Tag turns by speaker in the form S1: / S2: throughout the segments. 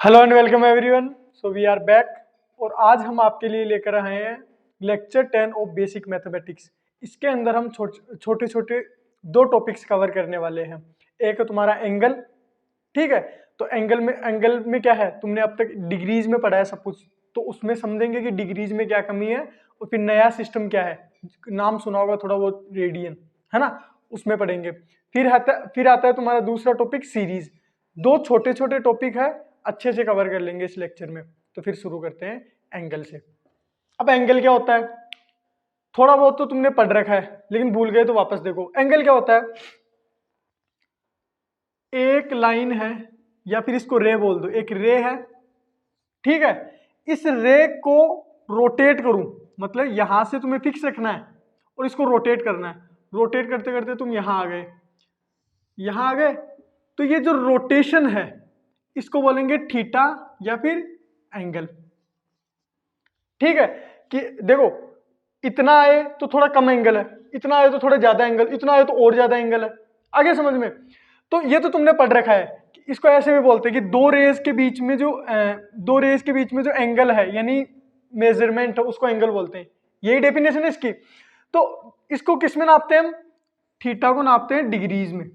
S1: Hello and welcome everyone. So we are back और आज हम आपके लिए लेकर आए हैं लेक्चर 10 ऑफ बेसिक मैथमेटिक्स। इसके अंदर हम छोटे छोटे दो टॉपिक्स कवर करने वाले हैं। एक है तुम्हारा एंगल, ठीक है। तो एंगल में क्या है, तुमने अब तक डिग्रीज में पढ़ा है सब कुछ, तो उसमें समझेंगे कि डिग्रीज में क्या कमी है। और फिर नया सिस्टम क्या है, नाम सुना होगा थोड़ा बहुत, रेडियन, है ना, उसमें पढ़ेंगे। फिर आता है तुम्हारा दूसरा टॉपिक सीरीज। दो छोटे छोटे टॉपिक है, अच्छे से कवर कर लेंगे इस लेक्चर में। तो फिर शुरू करते हैं एंगल से। अब एंगल क्या होता है, थोड़ा बहुत तो तुमने पढ़ रखा है लेकिन भूल गए तो वापस देखो। एंगल क्या होता है, एक लाइन है या फिर इसको रे बोल दो, एक रे है, ठीक है। इस रे को रोटेट करूं, मतलब यहां से तुम्हें फिक्स रखना है और इसको रोटेट करना है। रोटेट करते करते तुम यहां आ गए, यहां आ गए, तो ये जो रोटेशन है इसको बोलेंगे थीटा या फिर एंगल, ठीक है। कि देखो, इतना आए तो थोड़ा कम एंगल है, इतना आए तो थोड़ा ज्यादा एंगल, इतना आए तो और ज्यादा एंगल है। आगे समझ में। तो ये तो तुमने पढ़ रखा है कि इसको ऐसे भी बोलते हैं कि दो रेज के बीच में जो एंगल है यानी मेजरमेंट है उसको एंगल बोलते हैं। यही डेफिनेशन है इसकी। तो इसको किस में नापते हैं हम, थीटा को नापते हैं डिग्रीज में,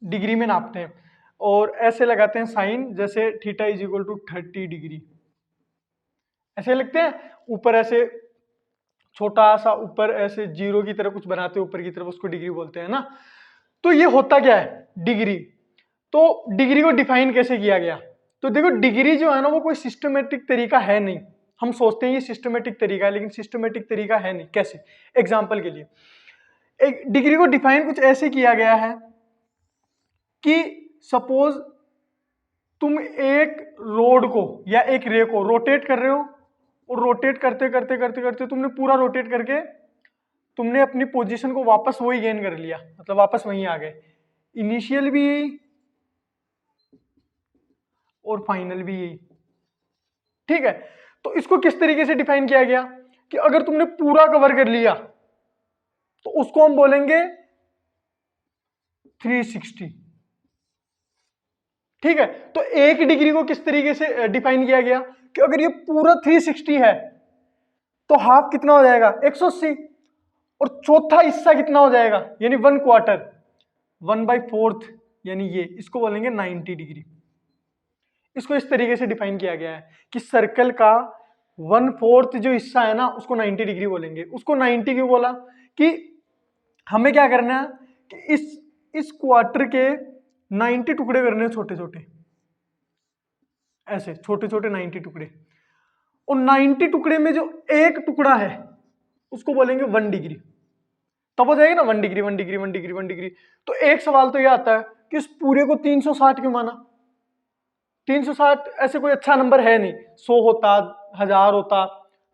S1: डिग्री में नापते हैं। और ऐसे लगाते हैं साइन, जैसे theta is equal to 30 degree, ऐसे लिखते हैं। ऊपर ऐसे छोटा सा, ऊपर ऐसे जीरो की तरह कुछ बनाते हैं ऊपर की तरफ, उसको डिग्री बोलते हैं ना। तो ये होता क्या है डिग्री। तो डिग्री को डिफाइन कैसे किया गया, तो देखो डिग्री जो है ना वो कोई सिस्टमेटिक तरीका है नहीं। हम सोचते हैं ये सिस्टमेटिक तरीका है, लेकिन सिस्टमेटिक तरीका है नहीं। कैसे, एग्जाम्पल के लिए, एक डिग्री को डिफाइन कुछ ऐसे किया गया है कि सपोज तुम एक रोड को या एक रे को रोटेट कर रहे हो, और रोटेट करते करते करते करते तुमने पूरा रोटेट करके तुमने अपनी पोजीशन को वापस वही गेन कर लिया, मतलब वापस वहीं आ गए। इनिशियल भी यही और फाइनल भी यही, ठीक है। तो इसको किस तरीके से डिफाइन किया गया कि अगर तुमने पूरा कवर कर लिया तो उसको हम बोलेंगे 360, ठीक है। तो एक डिग्री को किस तरीके से डिफाइन किया गया कि अगर ये पूरा 360 है तो हाफ कितना हो जाएगा 180, और चौथा हिस्सा कितना हो जाएगा यानी 1/4, 1/4 यानी ये, इसको बोलेंगे 90 डिग्री। इसको इस तरीके से डिफाइन किया गया है कि सर्कल का 1/4 जो हिस्सा है ना उसको 90 डिग्री बोलेंगे। उसको 90 क्यों बोला, कि हमें क्या करना है कि इस क्वार्टर के 90 टुकड़े करने हैं, छोटे छोटे, ऐसे छोटे छोटे 90 टुकड़े। और 90 टुकड़े में जो एक टुकड़ा है उसको बोलेंगे 1 डिग्री। तब हो जाएगा ना 1 डिग्री 1 डिग्री 1 डिग्री 1 डिग्री। तो एक सवाल तो यह आता है कि इस पूरे को 360 क्यों माना। 360 ऐसे कोई अच्छा नंबर है नहीं, 100 होता, 1000 होता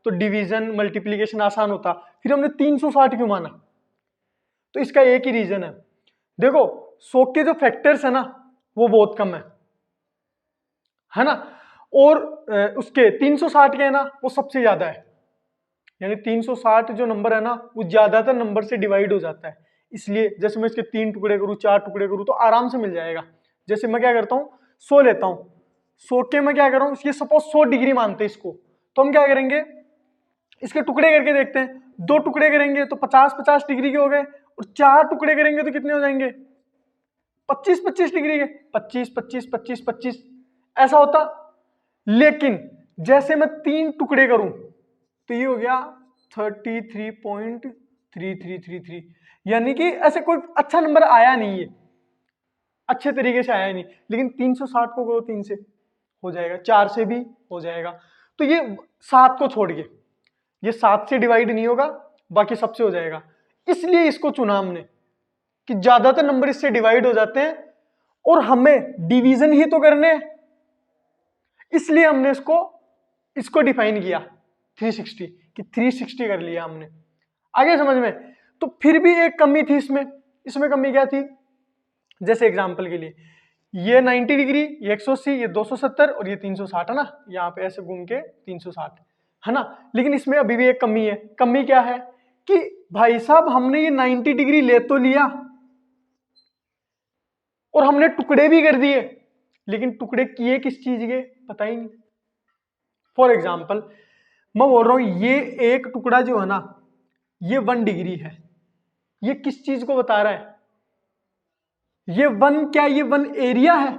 S1: तो डिवीजन मल्टीप्लीकेशन आसान होता, फिर हमने 360 क्यों माना। तो इसका एक ही रीजन है, देखो 100 के जो फैक्टर्स है ना वो बहुत कम है ना, और उसके 360 के है ना वो सबसे ज्यादा है। यानी 360 जो नंबर है ना वो ज्यादातर नंबर से डिवाइड हो जाता है। इसलिए जैसे मैं इसके 3 टुकड़े करूं 4 टुकड़े करूं तो आराम से मिल जाएगा। जैसे मैं क्या करता हूं, 100 लेता हूं, 100 के मैं क्या कर रहा हूं, ये सपोज 100 डिग्री मानते हैं इसको, तो हम क्या करेंगे इसके टुकड़े करके देखते हैं। 2 टुकड़े करेंगे तो 50-50 डिग्री के हो गए, और 4 टुकड़े करेंगे तो कितने हो जाएंगे 25-25 डिग्री के, 25-25-25-25 ऐसा होता। लेकिन जैसे मैं 3 टुकड़े करूं तो ये हो गया 33.3333, यानी कि ऐसे कोई अच्छा नंबर आया नहीं है, अच्छे तरीके से आया नहीं। लेकिन 360 को करो 3 से हो जाएगा, 4 से भी हो जाएगा। तो ये 7 को छोड़ के, ये 7 से डिवाइड नहीं होगा, बाकी सबसे हो जाएगा। इसलिए इसको चुना हमने कि ज्यादातर नंबर इससे डिवाइड हो जाते हैं और हमें डिवीजन ही तो करने हैं, इसलिए हमने इसको डिफाइन किया 360, कि 360 कर लिया हमने। आगे समझ में। तो फिर भी एक कमी थी इसमें कमी क्या थी, जैसे एग्जांपल के लिए ये 90 डिग्री, ये 180, ये 270 और ये 360 है ना, यहाँ पे ऐसे घूम के 360 है ना। लेकिन इसमें अभी भी एक कमी है। कमी क्या है कि भाई साहब हमने ये 90 डिग्री ले तो लिया, और हमने टुकड़े भी कर दिए, लेकिन टुकड़े किए किस चीज के पता ही नहीं। फॉर एग्जाम्पल मैं बोल रहा हूं ये एक टुकड़ा जो है ना, ये 1 डिग्री है, ये किस चीज को बता रहा है? ये 1, क्या ये 1 एरिया है?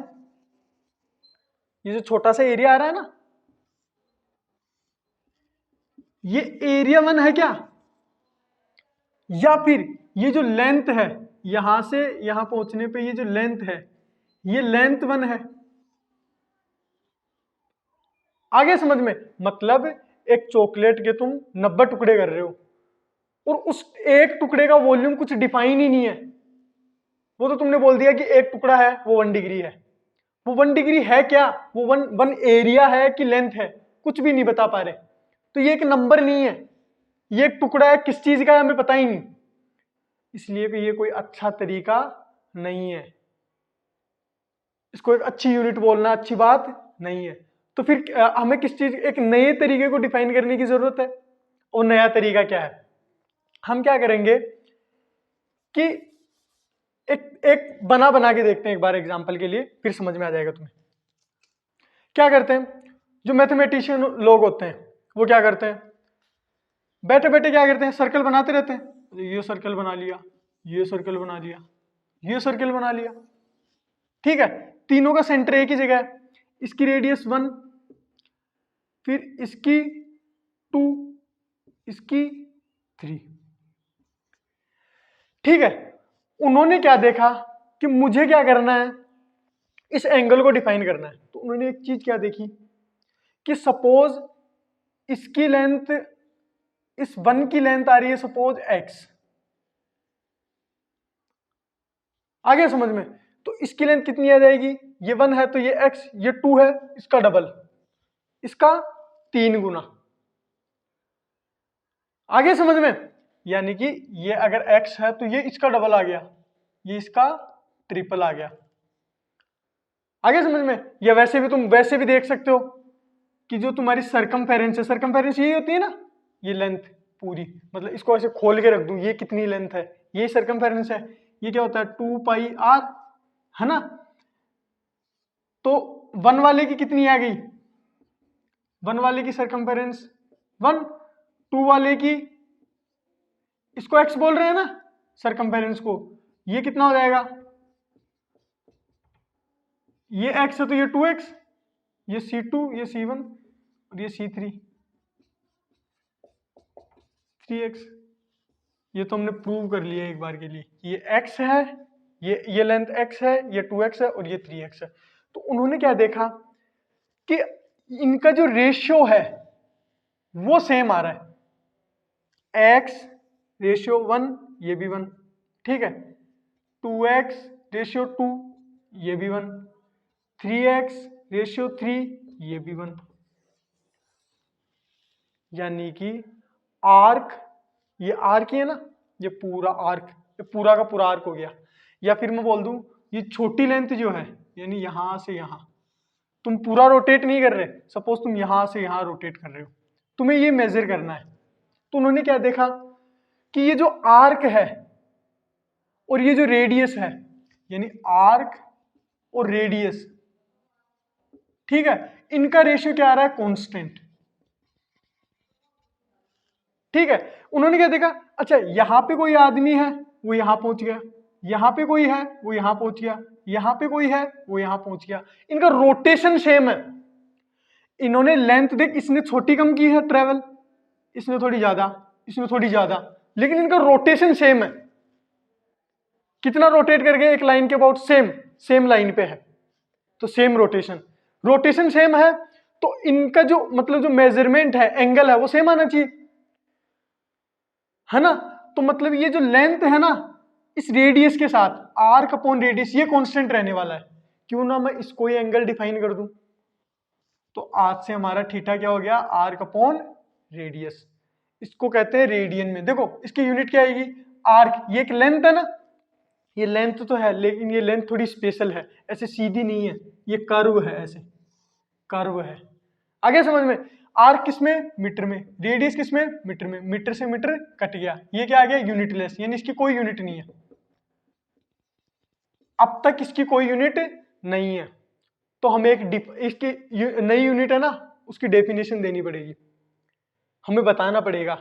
S1: ये जो छोटा सा एरिया आ रहा है ना, ये एरिया 1 है क्या? या फिर ये जो लेंथ है यहां से यहां पहुंचने पे, ये जो लेंथ है ये लेंथ 1 है? आगे समझ में? मतलब एक चॉकलेट के तुम 90 टुकड़े कर रहे हो और उस एक टुकड़े का वॉल्यूम कुछ डिफाइन ही नहीं है, वो तो तुमने बोल दिया कि एक टुकड़ा है वो 1 डिग्री है। वो 1 डिग्री है क्या? वो वन एरिया है कि लेंथ है? कुछ भी नहीं बता पा रहे। तो ये एक नंबर नहीं है, ये एक टुकड़ा है, किस चीज का है हमें पता ही नहीं, इसलिए कि ये कोई अच्छा तरीका नहीं है, इसको एक अच्छी यूनिट बोलना अच्छी बात नहीं है। तो फिर हमें किस चीज, एक नए तरीके को डिफाइन करने की जरूरत है। और नया तरीका क्या है? हम क्या करेंगे कि एक बना के देखते हैं एक बार एग्जांपल के लिए, फिर समझ में आ जाएगा तुम्हें। क्या करते हैं जो मैथमेटिशियन लोग होते हैं, वो क्या करते हैं, बैठे बैठे क्या करते हैं, सर्कल बनाते रहते हैं। ये सर्कल बना लिया, ये सर्कल बना लिया, ये सर्कल बना लिया, ठीक है, तीनों का सेंटर एक ही जगह है, इसकी रेडियस 1, फिर इसकी 2, इसकी 3, ठीक है। उन्होंने क्या देखा कि मुझे क्या करना है, इस एंगल को डिफाइन करना है। तो उन्होंने एक चीज क्या देखी कि सपोज इसकी लेंथ, इस 1 की लेंथ आ रही है सपोज x, आगे समझ में? तो इसकी लेंथ कितनी आ जाएगी, ये 1 है तो ये x, ये 2 है, इसका डबल, इसका 3 गुना, आगे समझ में? यानी कि ये अगर x है तो ये इसका डबल आ गया, ये इसका ट्रिपल आ गया, आगे समझ में? या वैसे भी तुम वैसे भी देख सकते हो कि जो तुम्हारी सरकमफेरेंस है, सरकमफेरेंस यही होती है ना, ये लेंथ पूरी, मतलब इसको ऐसे खोल के रख दूं, ये कितनी लेंथ है, ये सरकमफेरेंस है, ये क्या होता है 2 पाई r, है ना। तो 1 वाले की कितनी आ गई, 1 वाले की सरकमफेरेंस 1, 2 वाले की, इसको x बोल रहे हैं ना सरकमफेरेंस को, ये कितना हो जाएगा, ये x है तो ये 2x, ये C2, ये C1 और ये C3, 3x। ये तो हमने प्रूव कर लिया एक बार के लिए, ये x है, ये लेंथ x है, ये 2x है और ये 3x है। तो उन्होंने क्या देखा कि इनका जो रेशियो है वो सेम आ रहा है, x रेशियो 1, ये भी 1, ठीक है, 2x रेशियो 2, ये भी 1, 3x रेशियो 3, ये भी 1। यानी कि आर्क, ये आर्क ही है ना, ये पूरा आर्क, ये पूरा का पूरा आर्क हो गया। या फिर मैं बोल दूं ये छोटी लेंथ जो है, यानी यहां से यहां तुम पूरा रोटेट नहीं कर रहे, सपोज तुम यहां से यहां रोटेट कर रहे हो, तुम्हें ये मेजर करना है। तो उन्होंने क्या देखा कि ये जो आर्क है और ये जो रेडियस है, यानी आर्क और रेडियस, ठीक है, इनका रेशियो क्या आ रहा है, कांस्टेंट, ठीक है। उन्होंने क्या देखा, अच्छा यहां पे कोई आदमी है वो यहां पहुंच गया, यहां पे कोई है वो यहां पहुंच गया, यहां पे कोई है वो यहां पहुंच गया, इनका रोटेशन सेम है। इन्होंने लेंथ देख, इसने छोटी कम की है ट्रेवल, इसने थोड़ी ज्यादा, इसने थोड़ी ज्यादा, लेकिन इनका रोटेशन सेम है। कितना रोटेट कर गए एक लाइन के अबाउट, सेम, सेम लाइन पे है, तो सेम रोटेशन, रोटेशन सेम है, तो इनका जो मतलब जो मेजरमेंट है, एंगल है, वो सेम आना चाहिए, है ना। तो मतलब ये जो लेंथ है ना, इस रेडियस के साथ आर्क अपॉन रेडियस ये कांस्टेंट रहने वाला है। क्यों ना मैं इसको ही एंगल डिफाइन कर दूं, तो आज से हमारा थीटा क्या हो गया, आर्क अपॉन रेडियस, इसको कहते हैं रेडियन में। देखो इसकी यूनिट क्या आएगी, आर्क, ये एक लेंथ है ना, ये लेंथ तो है लेकिन ये लेंथ थोड़ी स्पेशल है, ऐसे सीधी नहीं है, ये कर्व है, ऐसे कर्व है, आगे समझ में। आर्क किसमें, मीटर में, रेडियस किसमें, मीटर में, मीटर से मीटर कट गया, ये क्या आ गया, यूनिटलेस, यानी इसकी कोई यूनिट नहीं है। अब तक इसकी कोई यूनिट नहीं है, तो हमें इसकी नई यूनिट है ना, उसकी डेफिनेशन देनी पड़ेगी। हमें बताना पड़ेगा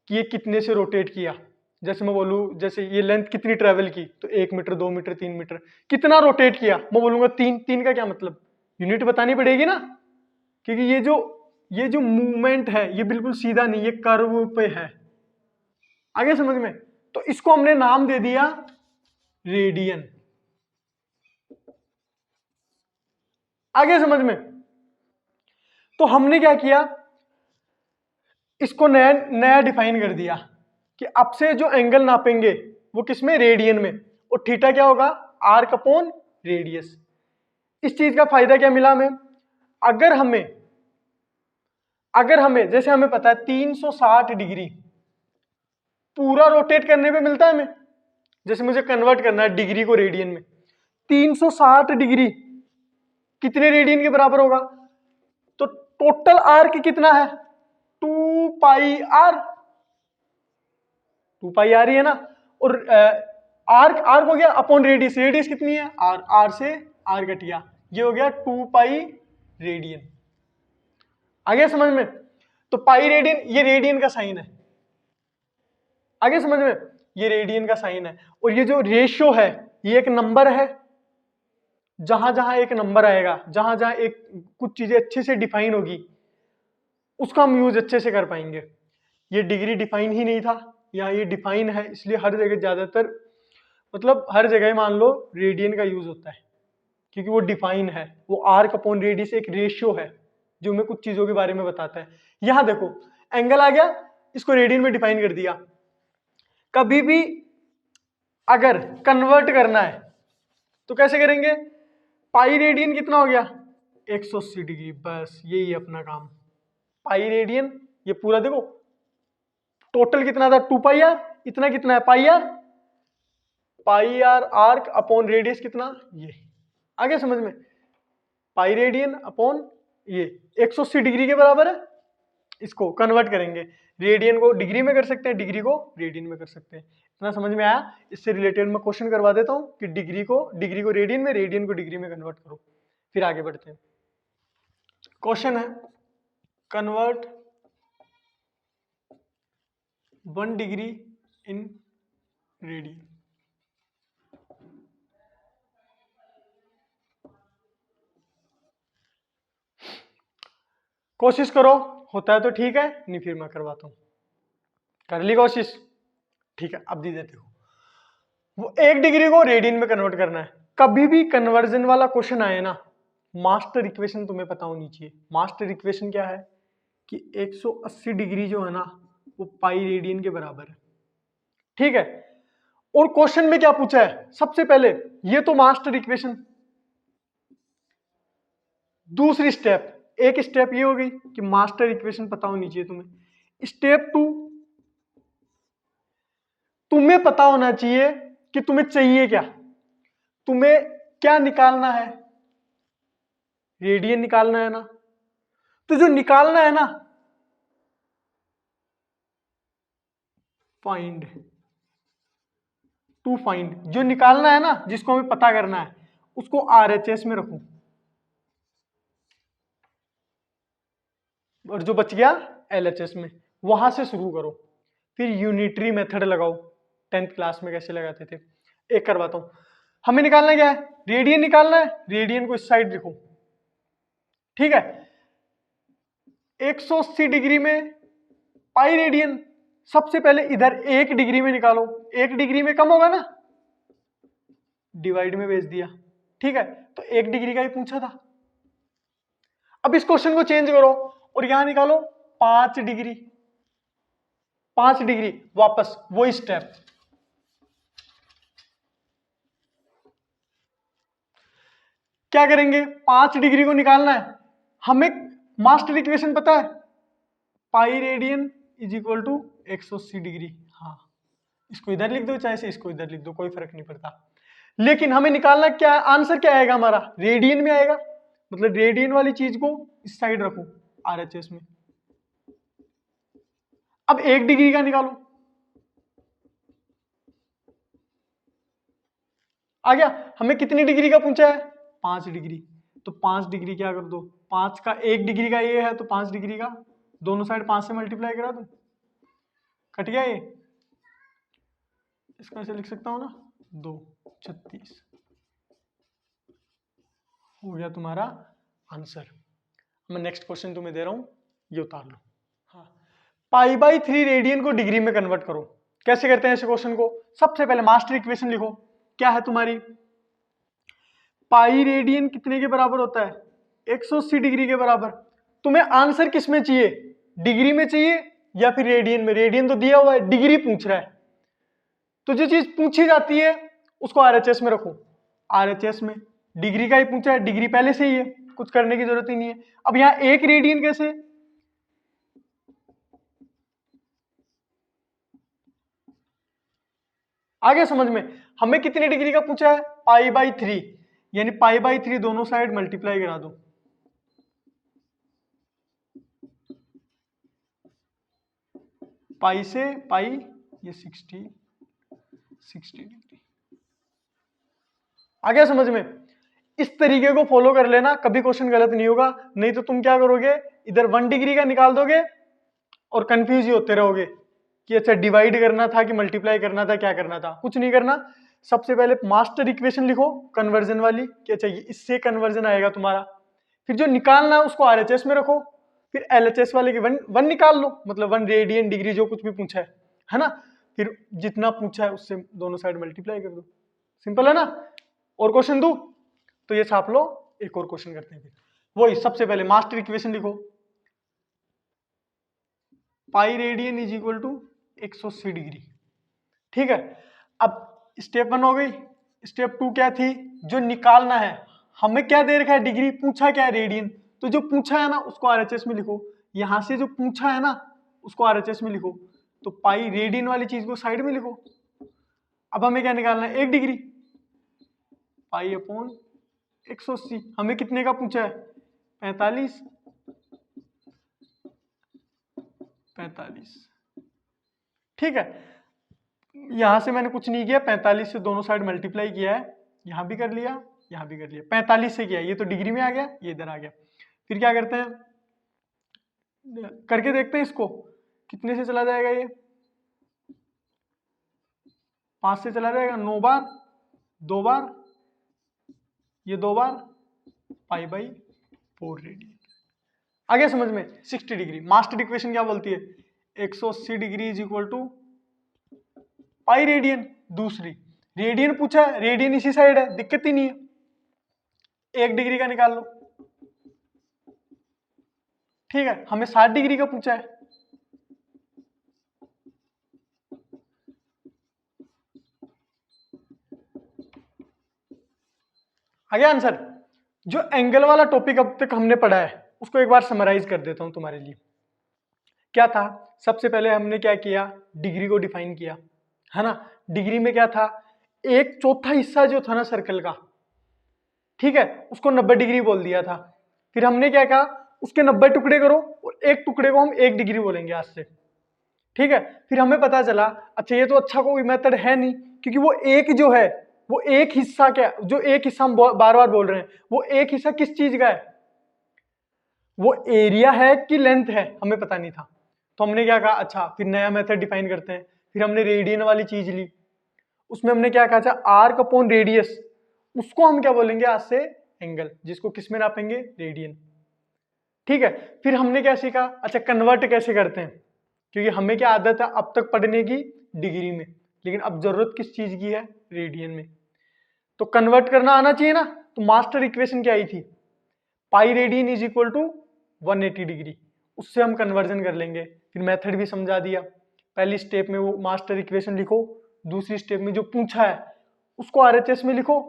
S1: कि ये कितने से रोटेट किया। जैसे मैं बोलूँ, जैसे ये लेंथ कितनी ट्रेवल की, तो 1 मीटर, 2 मीटर, 3 मीटर, कितना रोटेट किया, मैं बोलूंगा 3। 3 का क्या मतलब, यूनिट बतानी पड़ेगी ना, क्योंकि ये जो मूवमेंट है ये बिल्कुल सीधा नहीं, ये कर्व पे है। आगे समझ में? तो इसको हमने नाम दे दिया रेडियन। आगे समझ में? तो हमने क्या किया, इसको नया नया डिफाइन कर दिया कि अब से जो एंगल नापेंगे वो किसमें, रेडियन में, और थीटा क्या होगा, आर्क अपॉन रेडियस। इस चीज का फायदा क्या मिला हमें, अगर हमें जैसे हमें पता है 360 डिग्री पूरा रोटेट करने पे मिलता है हमें, जैसे मुझे कन्वर्ट करना है डिग्री को रेडियन में, 360 डिग्री कितने रेडियन के बराबर होगा, तो टोटल आर्क कितना है, 2 पाई आर। 2 पाई आर ही है ना, और आर्क हो गया अपॉन रेडियस, रेडियस कितनी है आर, आर से आर कट गया, ये हो गया 2 पाई रेडियन। आगे समझ में? तो पाई रेडियन, ये रेडियन का साइन है। आगे समझ में? ये रेडियन का साइन है, और ये जो रेशियो है ये एक नंबर है। जहां जहां एक नंबर आएगा, जहां जहां एक कुछ चीजें अच्छे से डिफाइन होगी, उसका हम यूज अच्छे से कर पाएंगे। ये डिग्री डिफाइन ही नहीं था, या ये डिफाइन है, इसलिए हर जगह ज्यादातर, मतलब हर जगह मान लो रेडियन का यूज होता है, क्योंकि वो डिफाइन है, वो आर्क अपॉन रेडियस एक रेशियो है जो हमें कुछ चीजों के बारे में बताता है। यहां देखो एंगल आ गया, इसको रेडियन में डिफाइन कर दिया। कभी भी अगर कन्वर्ट करना है तो कैसे करेंगे, पाई रेडियन कितना हो गया, 180 डिग्री, बस यही अपना काम। पाई रेडियन, ये पूरा देखो टोटल कितना था, 2 पाई आर, इतना कितना है pi r, pi r arc upon radius कितना, ये। आगे समझ में? पाई रेडियन अपॉन ये 180 डिग्री के बराबर है। इसको कन्वर्ट करेंगे, रेडियन को डिग्री में कर सकते हैं, डिग्री को रेडियन में कर सकते हैं। इतना समझ में आया? इससे रिलेटेड मैं क्वेश्चन करवा देता हूं कि डिग्री को रेडियन में, रेडियन को डिग्री में कन्वर्ट करो, फिर आगे बढ़ते हैं। क्वेश्चन है, कन्वर्ट 1 डिग्री इन रेडियन। कोशिश करो, होता है तो ठीक है, नहीं फिर मैं करवाता हूं। कर ली कोशिश? ठीक है, अब दी देते हो। वो 1 डिग्री को रेडियन में कन्वर्ट करना है। कभी भी कन्वर्जन वाला क्वेश्चन आए ना, मास्टर इक्वेशन तुम्हें पता होनी चाहिए। मास्टर इक्वेशन क्या है कि 180 डिग्री जो है ना वो पाई रेडियन के बराबर है, ठीक है। और क्वेश्चन में क्या पूछा है, सबसे पहले ये तो मास्टर इक्वेशन। दूसरी स्टेप, एक स्टेप ये होगी कि मास्टर इक्वेशन पता होनी चाहिए तुम्हें। स्टेप 2, तुम्हें पता होना चाहिए कि तुम्हें चाहिए क्या, तुम्हें क्या निकालना है, रेडियन निकालना है ना। तो जो निकालना है ना, फाइंड, टू फाइंड, जो निकालना है ना, जिसको हमें पता करना है, उसको आरएचएस में रखो, और जो बच गया एलएचएस में। वहां से शुरू करो, फिर यूनिटरी मेथड लगाओ, 10th क्लास में कैसे लगाते थे। एक करवाता हूं, हमें निकालना क्या है, रेडियन निकालना है, रेडियन को इस साइड लिखो, ठीक है। 180 डिग्री में पाई रेडियन, सबसे पहले इधर 1 डिग्री में निकालो, 1 डिग्री में कम होगा ना, डिवाइड में भेज दिया, ठीक है। तो 1 डिग्री का ही पूछा था। अब इस क्वेश्चन को चेंज करो और यहां निकालो 5 डिग्री, 5 डिग्री, वापस वही स्टेप। क्या करेंगे, 5 डिग्री को निकालना है, हमें मास्टर इक्वेशन पता है, pi radian is equal to 180 degree. हाँ, इसको इधर लिख दो, चाहे से इसको इधर लिख दो, कोई फर्क नहीं पड़ता। लेकिन हमें निकालना क्या, आंसर क्या आएगा हमारा, रेडियन में आएगा, मतलब रेडियन वाली चीज को इस साइड रखो आरएचएस में। अब 1 डिग्री का निकालो, आ गया। हमें कितनी डिग्री का पूछा है? 5 डिग्री। तो 5 डिग्री क्या कर दो, 5 का 1 डिग्री का ये है तो 5 डिग्री का, दोनों साइड 5 से मल्टीप्लाई करा दो, कट गया ये। इसको ऐसे लिख सकता हूं ना, 2 36 हो गया तुम्हारा आंसर। मैं नेक्स्ट क्वेश्चन तुम्हें दे रहा हूं, ये उतार लो। हाँ, π/3 रेडियन को डिग्री में कन्वर्ट करो। कैसे करते हैं इस क्वेश्चन को? सबसे पहले मास्टर इक्वेशन लिखो। क्या है तुम्हारी? पाई रेडियन कितने के बराबर होता है? 180 डिग्री के बराबर। तुम्हें आंसर किस में चाहिए? डिग्री में चाहिए या फिर रेडियन में? रेडियन तो दिया हुआ है, डिग्री पूछ रहा है। तो जो चीज पूछी जाती है उसको आरएचएस में रखो। आरएचएस में डिग्री का ही पूछा है, डिग्री पहले से ही है, कुछ करने की जरूरत ही नहीं है। अब यहां 1 रेडियन कैसे? आगे समझ में। हमें कितनी डिग्री का पूछा है? π/3, यानी π/3 दोनों साइड मल्टीप्लाई करा दो। पाई से पाई ये 60 डिग्री। आ गया समझ में? इस तरीके को फॉलो कर लेना, कभी क्वेश्चन गलत नहीं होगा। नहीं तो तुम क्या करोगे, इधर 1 डिग्री का निकाल दोगे और कंफ्यूज ही होते रहोगे कि अच्छा डिवाइड करना था कि मल्टीप्लाई करना था, क्या करना था। कुछ नहीं करना, सबसे पहले मास्टर इक्वेशन लिखो कन्वर्जन वाली कि अच्छा इससे कन्वर्जन आएगा तुम्हारा। फिर जो निकालना है उसको आरएचएस में रखो, फिर एलएचएस वाले की वन निकाल लो, मतलब 1 रेडियन डिग्री जो कुछ भी पूछा है ना। फिर जितना पूछा है उससे दोनों साइड मल्टीप्लाई कर दो। सिंपल है ना? और क्वेश्चन दो तो ये छाप लो, एक और क्वेश्चन करते हैं। फिर वही सबसे पहले मास्टर इक्वेशन लिखो, pi radian is equal to 180 degree. ठीक है, अब स्टेप 1 हो गई। स्टेप 2 क्या थी? जो निकालना है, हमें क्या दे रखा है? डिग्री। पूछा क्या है? रेडियन। तो जो पूछा है ना उसको आरएचएस में लिखो। यहां से जो पूछा है ना उसको आरएचएस में लिखो। तो पाई रेडियन वाली चीज को साइड में लिखो। अब हमें क्या निकालना है? 1 डिग्री। Pi upon 180। हमें कितने का पूछा है? 45। ठीक है, यहां से मैंने कुछ नहीं किया, 45 से दोनों साइड मल्टीप्लाई किया है, यहां भी कर लिया, यहां भी कर लिया। 45 से किया, ये तो डिग्री में आ गया, ये इधर आ गया। फिर क्या करते हैं, करके देखते हैं इसको, कितने से चला जाएगा ये? 5 से चला जाएगा, 9 बार, 2 बार, ये 2 बार, π/4 रेडियन। आगे समझ में? 60 डिग्री। मास्टर इक्वेशन क्या बोलती है? 180 degree is equal to pi radian. दूसरी रेडियन पूछा है, रेडियन इसी साइड है, दिक्कत ही नहीं है। 1 डिग्री का निकाल लो। ठीक है, हमें 60 डिग्री का पूछा है। आ गया आंसर? जो एंगल वाला टॉपिक अब तक हमने पढ़ा है उसको एक बार समराइज कर देता हूं तुम्हारे लिए। क्या था? सबसे पहले हमने क्या किया? डिग्री को डिफाइन किया, है ना। डिग्री में क्या था? 1/4 हिस्सा जो था ना सर्कल का, ठीक है, उसको 90 डिग्री बोल दिया था। फिर हमने क्या कहा? उसके 90 टुकड़े करो और एक टुकड़े को हम 1 डिग्री बोलेंगे आज से। ठीक है, फिर हमें पता चला अच्छा ये तो अच्छा कोई मेथड है नहीं, क्योंकि वो एक जो है वो एक हिस्सा, क्या जो एक हिस्सा हम बार बार बोल रहे हैं, वो एक हिस्सा किस चीज का है? वो एरिया है कि लेंथ है, हमें पता नहीं था। तो हमने क्या कहा? अच्छा फिर नया मेथड डिफाइन करते हैं। फिर हमने रेडियन वाली चीज ली, उसमें हमने क्या कहा? अच्छा आर्क अपॉन रेडियस, उसको हम क्या बोलेंगे आज से? एंगल, जिसको किस में नापेंगे? रेडियन। ठीक है, फिर हमने क्या सीखा? अच्छा कन्वर्ट कैसे करते हैं, क्योंकि हमें क्या आदत है अब तक पढ़ने की? डिग्री में, लेकिन अब जरूरत किस चीज की है? रेडियन में। तो कन्वर्ट करना आना चाहिए ना। तो मास्टर इक्वेशन क्या आई थी? Pi radian is equal to 180 degree. उससे हम कन्वर्जन कर लेंगे। फिर मेथड भी समझा दिया। पहली स्टेप में वो मास्टर इक्वेशन लिखो, दूसरी स्टेप में जो पूछा है उसको आरएचएस में लिखो,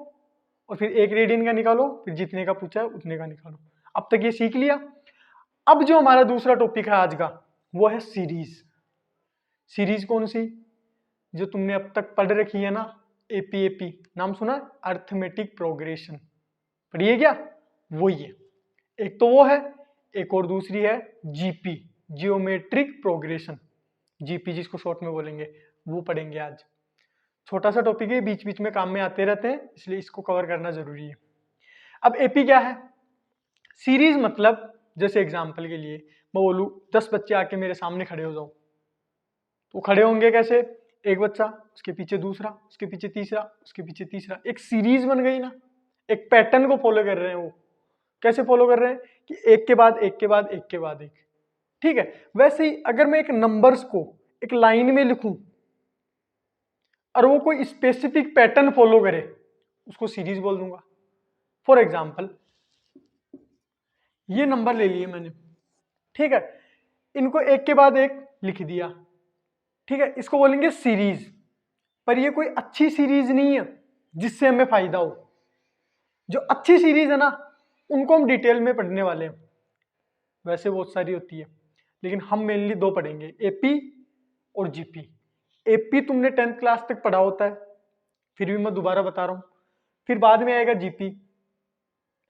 S1: और फिर 1 रेडियन का निकालो, फिर जितने का पूछा है उतने का निकालो। अब तक ये सीख लिया। अब जो हमारा दूसरा टॉपिक है आज का, वो है सीरीज। सीरीज कौन सी? जो तुमने अब तक पढ़ रखी है ना, एपी नाम सुना? अर्थमेटिक प्रोग्रेशन पढ़ी है क्या? वही है। एक तो वो है, एक और दूसरी है जीपी, जियोमेट्रिक प्रोग्रेशन। जीपी जिसको शॉर्ट में बोलेंगे, वो पढ़ेंगे आज। छोटा सा टॉपिक है, बीच बीच में काम में आते रहते हैं, इसलिए इसको कवर करना जरूरी है। अब एपी क्या है? सीरीज मतलब जैसे एग्जाम्पल के लिए मैं बोलूँ 10 बच्चे आके मेरे सामने खड़े हो जाओ, तो खड़े होंगे कैसे? एक बच्चा, उसके पीछे दूसरा, उसके पीछे तीसरा, उसके पीछे तीसरा, एक सीरीज बन गई ना, एक पैटर्न को फॉलो कर रहे हैं। वो कैसे फॉलो कर रहे हैं कि एक के बाद एक के बाद एक के बाद एक। ठीक है, वैसे ही अगर मैं एक नंबर्स को एक लाइन में लिखूं और वो कोई स्पेसिफिक पैटर्न फॉलो करे, उसको सीरीज बोल दूंगा। फॉर एग्जाम्पल ये नंबर ले लिए मैंने, ठीक है, इनको एक के बाद एक लिख दिया, ठीक है, इसको बोलेंगे सीरीज। पर ये कोई अच्छी सीरीज नहीं है जिससे हमें फायदा हो। जो अच्छी सीरीज है ना, उनको हम डिटेल में पढ़ने वाले हैं, वैसे बहुत सारी होती है, लेकिन हम मेनली दो पढ़ेंगे, एपी और जीपी। एपी तुमने 10th क्लास तक पढ़ा होता है, फिर भी मैं दोबारा बता रहा हूं, फिर बाद में आएगा जीपी,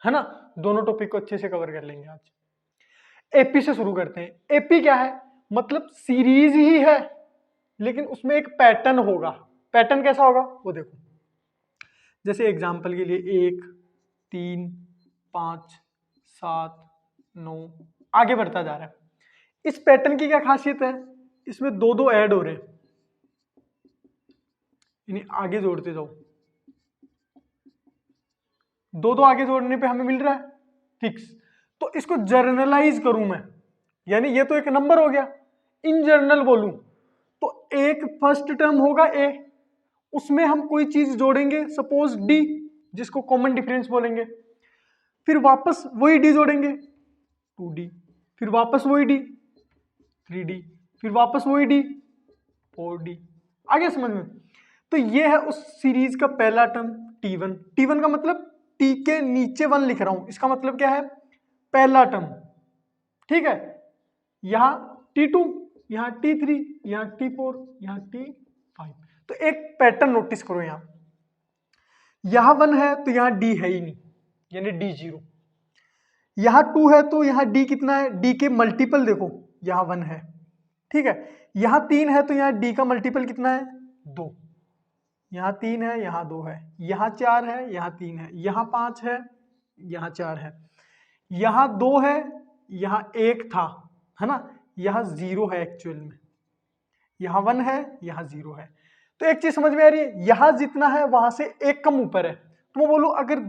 S1: है ना। दोनों टॉपिक को अच्छे से कवर कर लेंगे आज। एपी से शुरू करते हैं। एपी क्या है? मतलब सीरीज ही है, लेकिन उसमें एक पैटर्न होगा। पैटर्न कैसा होगा वो देखो, जैसे एग्जाम्पल के लिए 1 3 5 7 9 आगे बढ़ता जा रहा है। इस पैटर्न की क्या खासियत है? इसमें दो दो ऐड हो रहे हैं, यानी आगे जोड़ते जाओ, दो दो आगे जोड़ने पे हमें मिल रहा है फिक्स। तो इसको जर्नलाइज करूं मैं, यानी ये तो एक नंबर हो गया, इन जनरल बोलूं तो एक फर्स्ट टर्म होगा ए, उसमें हम कोई चीज जोड़ेंगे, सपोज डी, जिसको कॉमन डिफरेंस बोलेंगे, फिर वापस वही डी जोड़ेंगे 2d, फिर वापस वही डी 3d, फिर वापस वही डी 4d। आगे समझ में? तो ये है उस सीरीज का पहला टर्म t1। t1 का मतलब t के नीचे 1 लिख रहा हूं, इसका मतलब क्या है? पहला टर्म, ठीक है। यहां t2, यहां t3, यहां t4, यहां t5। तो एक पैटर्न नोटिस करो, यहां 1 है तो यहां d है ही नहीं, यानी d0। यहां 2 है तो यहां d कितना है? d के मल्टीपल देखो, यहां 1 है, ठीक है। यहां 3 है तो यहां d का मल्टीपल कितना है? 2। यहां 3 है, यहां 2 है, यहां 4 है, यहां 3 है, यहां 5 है, यहां 4 है, यहां 2 है, यहां 1 था, है ना, यहां 0 है एक्चुअल में, यहां 1 है, यहां 0 है। तो एक चीज समझ में आ रही है, यहां जितना है वहां से एक कम ऊपर है। तो मैं बोलूं अगर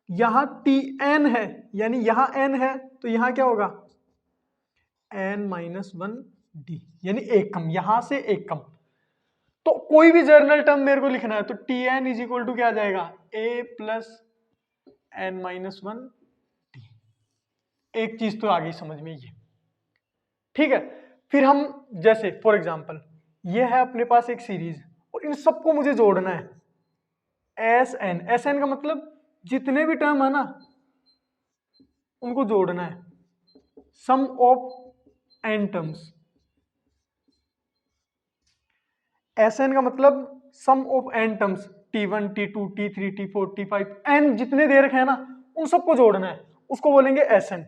S1: यहां tn है, यानी यहां n है, तो यहां क्या होगा? n-1d, यानी एक कम, यहां से एक कम। तो कोई भी जर्नल टर्म मेरे को लिखना है तो tn इज इक्वल टू क्या आ जाएगा? a plus n-1d। एक चीज तो आ गई समझ में ये, ठीक है। फिर हम जैसे फॉर एग्जांपल ये है अपने पास एक सीरीज, और इन सबको मुझे जोड़ना है एस एन का मतलब जितने भी टर्म है ना उनको जोड़ना है, sum of n terms. S n का मतलब sum of n terms, t1 t2 t3 t4 t5, n जितने दे रखे हैं ना उन सबको जोड़ना है, उसको बोलेंगे एस एन,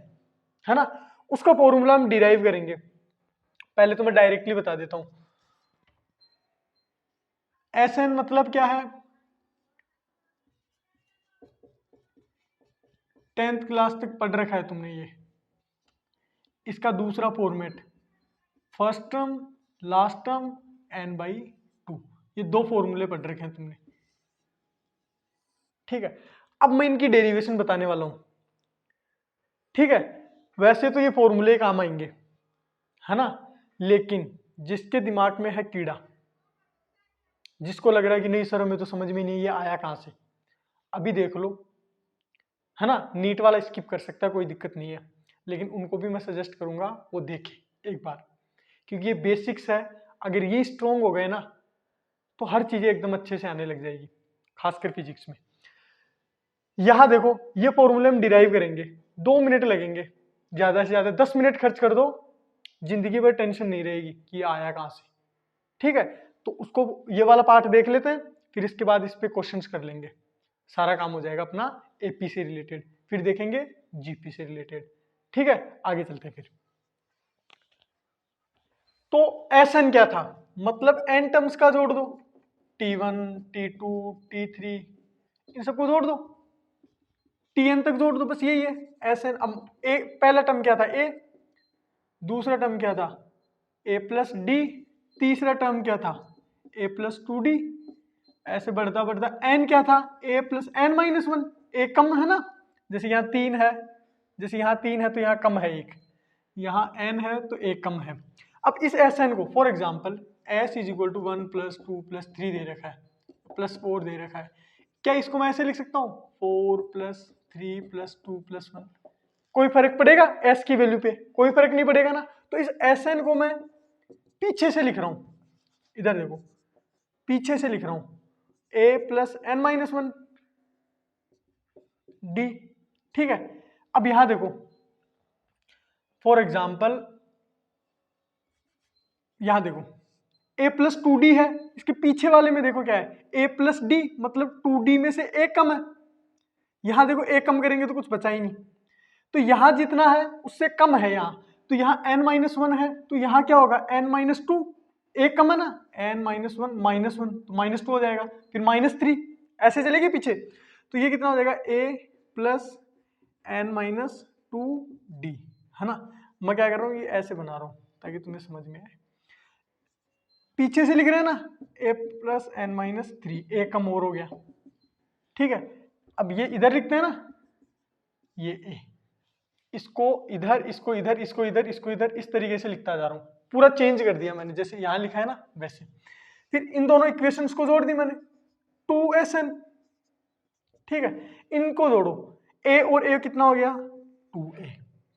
S1: है ना। उसका फॉर्मूला हम डिराइव करेंगे, पहले तो मैं डायरेक्टली बता देता हूं। एस एन मतलब क्या है? 10th क्लास तक पढ़ रखा है तुमने ये। इसका दूसरा format, first term last term n/2, ये दो फॉर्मूले पढ़ रखे हैं तुमने, ठीक है। अब मैं इनकी डेरिवेशन बताने वाला हूं, ठीक है। वैसे तो ये फॉर्मूले काम आएंगे, है ना, लेकिन जिसके दिमाग में है कीड़ा, जिसको लग रहा है कि नहीं सर हमें तो समझ में नहीं ये आया कहां से, अभी देख लो, है ना। नीट वाला स्किप कर सकता है, कोई दिक्कत नहीं है, लेकिन उनको भी मैं सजेस्ट करूंगा वो देखें एक बार, क्योंकि ये बेसिक्स है। अगर ये स्ट्रॉन्ग हो गए ना तो हर चीजें एकदम अच्छे से आने लग जाएगी, खासकर फिजिक्स में। यहां देखो ये फॉर्मूले हम डिराइव करेंगे, 2 मिनट लगेंगे, ज्यादा से ज्यादा 10 मिनट खर्च कर दो, जिंदगी भर टेंशन नहीं रहेगी कि आया कहां से, ठीक है। तो उसको ये वाला पार्ट देख लेते हैं, फिर इसके बाद इस पे क्वेश्चंस कर लेंगे, सारा काम हो जाएगा अपना एपी से रिलेटेड, फिर देखेंगे जीपी से रिलेटेड, ठीक है। आगे चलते हैं फिर। तो एस एन क्या था? मतलब एन टर्म्स का जोड़ दो, T1 T2 T3 इन सबको जोड़ दो, Tn तक जोड़ दो, बस यही है Sn। अब ए पहला टर्म क्या था a, दूसरा टर्म क्या था a प्लस डी, तीसरा टर्म क्या था a प्लस 2d, ऐसे बढ़ता बढ़ता n क्या था a प्लस n माइनस 1, एक कम है ना, जैसे यहाँ 3 है, जैसे यहाँ 3 है तो यहाँ कम है एक, यहाँ n है तो एक कम है। अब इस Sn को for example s is equal to 1 plus 2 plus 3 दे रखा है, प्लस 4 दे रखा है, क्या इसको मैं ऐसे लिख सकता हूँ 4 प्लस 3 प्लस 2 प्लस 1, कोई फर्क पड़ेगा s की वैल्यू पे? कोई फर्क नहीं पड़ेगा ना। तो इस Sn को मैं पीछे से लिख रहा हूं, इधर देखो पीछे से लिख रहा हूं a plus n minus 1 D, ठीक है। अब यहां देखो फॉर एग्जाम्पल यहां देखो a प्लस 2d है, इसके पीछे वाले में देखो क्या है a प्लस डी, मतलब 2d में से एक कम है, यहां देखो एक कम करेंगे तो कुछ बचा ही नहीं, तो यहां जितना है उससे कम है यहाँ, तो यहाँ n माइनस 1 है तो यहाँ क्या होगा n माइनस 2, एक कम है ना, n माइनस 1 माइनस 1 तो माइनस 2 हो जाएगा, फिर माइनस 3, ऐसे चलेगी पीछे, तो ये कितना हो जाएगा a plus n minus 2d, है ना। मैं क्या कर रहा हूँ ये ऐसे बना रहा हूँ ताकि तुम्हें समझ में आए, पीछे से लिख रहे हैं ना a प्लस n माइनस 3, एक कम और हो गया, ठीक है। अब ये इधर लिखते हैं ना, ये a, इसको इधर, इसको इधर, इसको इधर, इसको इधर, इस तरीके से लिखता जा रहा हूँ, पूरा चेंज कर दिया मैंने, जैसे यहाँ लिखा है ना वैसे। फिर इन दोनों इक्वेशंस को जोड़ दी मैंने 2Sn, ठीक है, इनको जोड़ो a और a कितना हो गया 2a,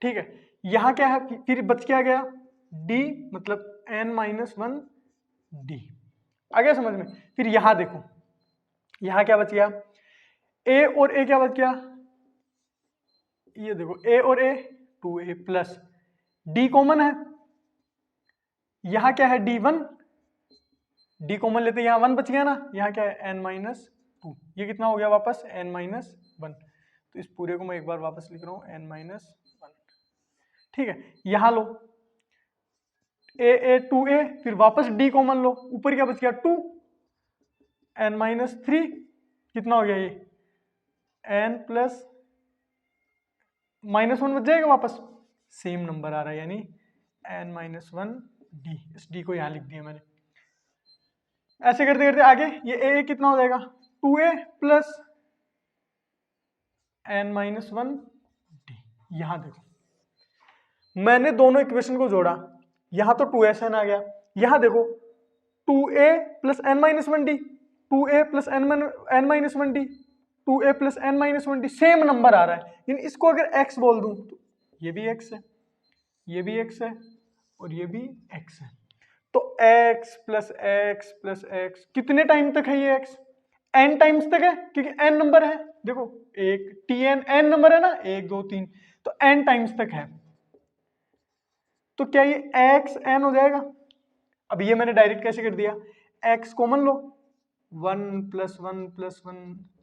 S1: ठीक है। यहाँ क्या है फिर बच क्या गया d, मतलब n माइनस 1 d, आ गया समझ में। फिर यहाँ देखो यहाँ क्या बच गया a और a क्या बच गया, ये देखो a और a 2a plus d common है, यहाँ क्या है d1, d कॉमन लेते यहाँ 1 बच गया ना, यहाँ क्या है n माइनस 2, ये कितना हो गया वापस n माइनस 1, तो इस पूरे को मैं एक बार वापस लिख रहा हूँ n माइनस 1, ठीक है। यहाँ लो a 2a, फिर वापस d कॉमन लो, ऊपर क्या बच गया 2, n माइनस 3 कितना हो गया ये n प्लस माइनस 1 बच जाएगा वापस, सेम नंबर आ रहा है यानी n माइनस 1 d, इस d को यहाँ लिख दिया मैंने। ऐसे करते करते आगे ये a कितना हो जाएगा 2a plus n minus 1 d, यहाँ देखो मैंने दोनों इक्वेशन को जोड़ा, यहाँ तो 2Sn आ गया, यहाँ देखो 2a plus n minus 1 d, 2a plus n minus 1 d, 2a plus n minus 1 d, same number आ रहा है, लेकिन इसको अगर x बोल दूं तो ये भी x है, ये भी x है और ये भी x है, तो x प्लस x कितने टाइम तक है ये x, n टाइम्स तक है क्योंकि n नंबर है, देखो एक tn n नंबर है ना 1 2 3, तो n टाइम्स तक है, तो क्या ये x n हो जाएगा। अब ये मैंने डायरेक्ट कैसे कर दिया, x कॉमन लो 1 प्लस 1 प्लस 1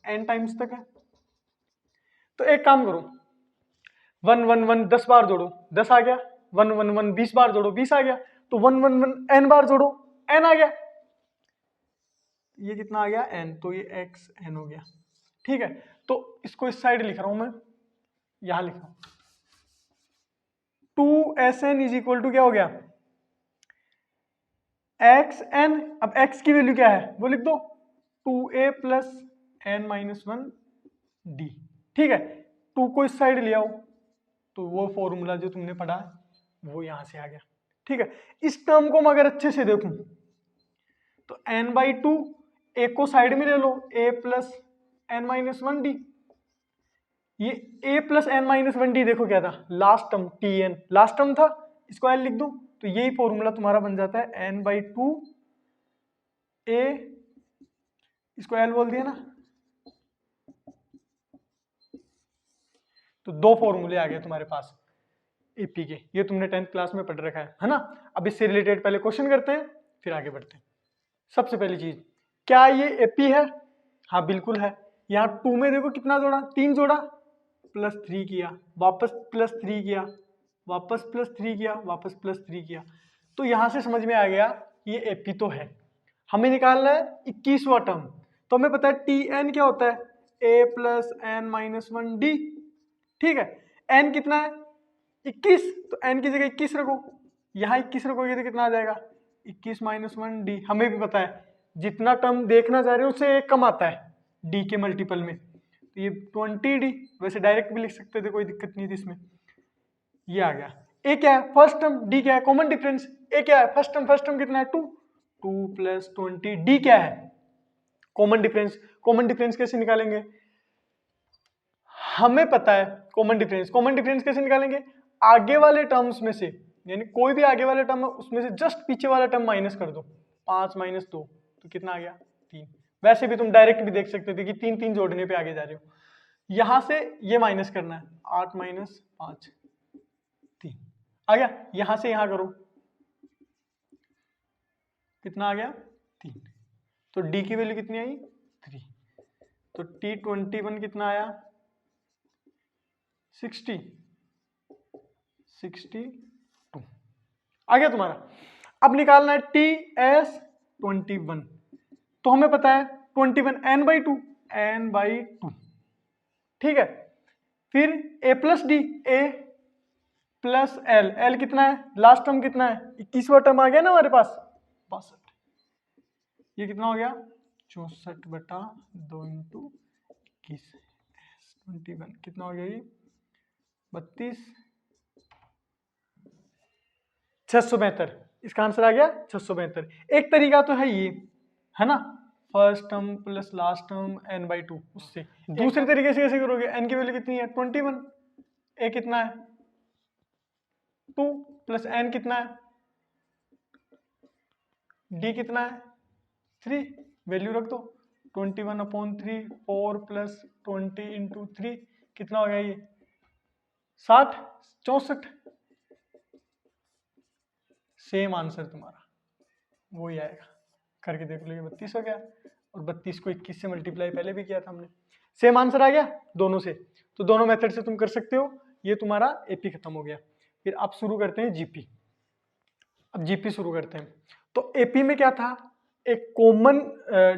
S1: n टाइम्स तक है, तो एक काम करो 1 1 1 10 बार जोड़ो 10 आ गया, 1 1 1 20 बार जोड़ो 20 आ गया, तो 1 1 1 n बार जोड़ो n आ गया, ये कितना आ गया n, तो ये x n हो गया, ठीक है। तो इसको इस साइड लिख रहा हूं मैं, यहां लिख रहा हूं 2Sn इज इक्वल टू क्या हो गया xn, अब x की वैल्यू क्या है वो लिख दो 2a plus n minus 1 d, ठीक है। 2 को इस साइड ले आओ तो वो फॉर्मूला जो तुमने पढ़ा है वो यहां से आ गया, ठीक है। इस टर्म को मैं अगर अच्छे से देखूं तो n/2, एक को साइड में ले लो a plus n minus 1 d, ये a plus n minus 1 d देखो क्या था last term tn, last term था, इसको l लिख दो तो यही फॉर्मूला तुम्हारा बन जाता है n/2 a, इसको l बोल दिया ना, तो दो फॉर्मूले आ गए तुम्हारे पास एपी के, ये तुमने 10th क्लास में पढ़ रखा है ना। अब इससे रिलेटेड पहले क्वेश्चन करते हैं फिर आगे बढ़ते हैं। सबसे पहली चीज, क्या ये एपी है, हाँ बिल्कुल है। यहाँ 2 में देखो कितना जोड़ा 3 जोड़ा, प्लस 3 किया, वापस प्लस 3 किया, वापस प्लस 3 किया, वापस प्लस 3 किया, तो यहां से समझ में आ गया ये एपी तो है। हमें निकालना है 21वां टर्म। तो हमें पता है टी एन क्या होता है, ए प्लस एन माइनस 1 डी। ठीक है, एन कितना है 21, तो एन की जगह 21 रखो, यहाँ 21 रखोगे तो कितना आ जाएगा 21 माइनस 1 डी। हमें भी पता है जितना टर्म देखना चाह रहे हो उससे एक कम आता है डी के मल्टीपल में, तो ये 20 डी। वैसे डायरेक्ट भी लिख सकते थे, कोई दिक्कत नहीं थी इसमें। ये आ गया। ए क्या है फर्स्ट टर्म, डी क्या है कॉमन डिफरेंस, ए क्या है फर्स्ट टर्म कितना है 2, 2 प्लस 20, डी क्या है कॉमन डिफरेंस। कॉमन डिफरेंस कैसे निकालेंगे, हमें पता है कॉमन डिफरेंस कैसे निकालेंगे, आगे वाले टर्म्स में से, यानी कोई भी आगे वाले टर्म उसमें से जस्ट पीछे वाला टर्म माइनस कर दो, 5 माइनस 2 तो कितना आ गया 3। वैसे भी तुम डायरेक्ट भी देख सकते थे कि 3 3 जोड़ने पे आगे जा रहे हो, यहां से ये माइनस करना है, 8 माइनस 5 3 आ गया, यहां से यहां करो कितना आ गया 3, तो डी की वैल्यू कितनी आई 3, तो T21 कितना आया 62 आ गया तुम्हारा। अब निकालना है TS21, तो हमें पता है 21 n/2 n/2, ठीक है। फिर A plus D, A plus L, L कितना है लास्ट टर्म कितना है 21वां टर्म आ गया ना हमारे पास 62, ये कितना हो गया 64/2 × 21 21 कितना हो गया ये 32 672, इसका आंसर आ गया 672। एक तरीका तो है ये, है ना, first term plus last term n/2, उससे। दूसरे तरीके से कैसे करोगे, n की वैल्यू कितनी है 21, a कितना है 2 प्लस n कितना है d कितना है 3, वैल्यू रख दो 21/3, 4 प्लस 20 × 3 कितना हो गया ये 60 64, सेम आंसर तुम्हारा वही आएगा, करके देख लो, ये 32 हो गया, और 32 को 21 से मल्टीप्लाई पहले भी किया था हमने, सेम आंसर आ गया दोनों से। तो दोनों मेथड से तुम कर सकते हो। ये तुम्हारा एपी खत्म हो गया। फिर अब शुरू करते हैं जीपी। अब जीपी शुरू करते हैं। तो एपी में क्या था, एक कॉमन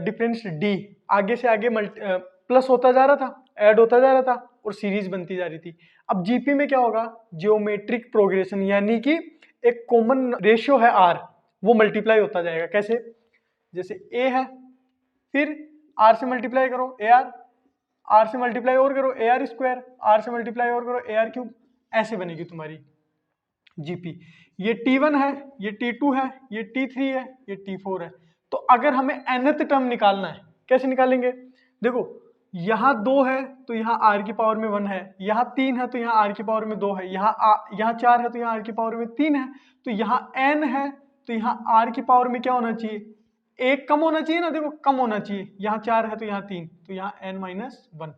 S1: डिफरेंस डी आगे से आगे प्लस होता जा रहा था, ऐड होता जा रहा था, और सीरीज बनती जा रही थी। अब जीपी में क्या होगा, जियोमेट्रिक प्रोग्रेशन, यानी कि एक कॉमन रेशियो है आर, वो मल्टीप्लाई होता जाएगा। कैसे, जैसे ए है, फिर आर से मल्टीप्लाई करो ए आर से मल्टीप्लाई और करो ए आर स्क्वायर, आर से मल्टीप्लाई और करो ए आर क्यूब, ऐसे बनेगी तुम्हारी जीपी। ये T1 है, ये T2 है, ये T3 है, ये T4 है। तो अगर हमें nth टर्म निकालना है, कैसे निकालेंगे, देखो यहाँ 2 है तो यहाँ r की पावर में 1 है, यहाँ 3 है तो यहाँ r की पावर में 2 है, यहाँ 4 है तो यहाँ r की पावर में 3 है, तो यहाँ n है तो यहाँ r की पावर में क्या होना चाहिए, एक कम होना चाहिए ना, देखो कम होना चाहिए, यहाँ 4 है तो यहाँ 3, तो यहाँ n-1।